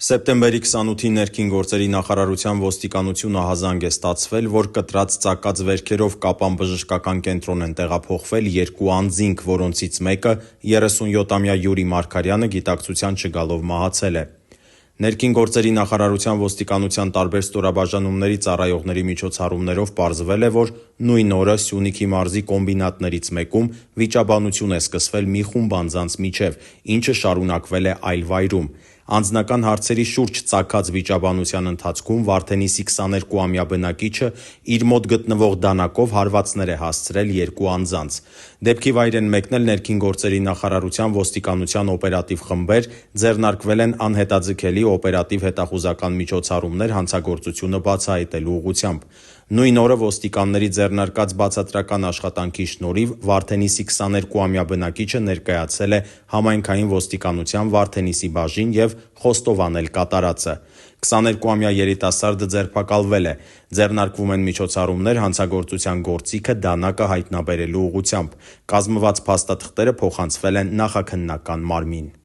Սեպտեմբերի 28-ին ներքին գործերի նախարարության ոստիկանությունը ահազանգ է ստացվել, որ կտրած ծակած վերքերով Կապան բժշկական կենտրոն են տեղափոխվել երկու անձինք, որոնցից մեկը 37-ամյա Յուրի Մարգարյանը գիտակցության չգալով մահացել է։ Ներքին գործերի նախարարության ոստիկանության տարբեր ստորաբաժանումների ծառայողների միջոցառումներով պարզվել է, որ նույն օրը Սյունիքի մարզի կոմբինատներից մեկում վիճաբանություն է սկսվել մի խումբ անձանց միջև, ինչը շարունակվել է այլ վայրում։ Անձնական հարցերի շուրջ ծագած վիճաբանության ընթացքում Վարդենիսի 22-ամյա բնակիչը իր մոտ գտնվող դանակով հարվածներ է հասցրել երկու անձանց։ Դեպքի վայր են մեկնել ներքին գործերի նախարարության ոստիկանության օպերատիվ խմբեր, ձեռնարկվել են անհետաձգելի օպերատիվ հետախուզական միջոցառումներ հանցագործությունը բացահայտելու ուղղությամբ։ Նույն օրը ոստիկանների ձեռնարկած բացատրական աշխատանքի շնորհիվ Վարդենիսի 22-ամյա բնակիչը ներկայացել է համայնքային ոստիկանության Վարդենիսի բաժին և խոստովանել կատարածը։ 22-ամյա երիտասարդը ձերբակալվել է։ Ձեռնարկվում են միջոցառումներ հանցագործության գործիքը դանակը հայտնաբերելու ուղղությամբ։ Կազմված փաստաթղթերը փոխանցվել են նախաքննական մարմին։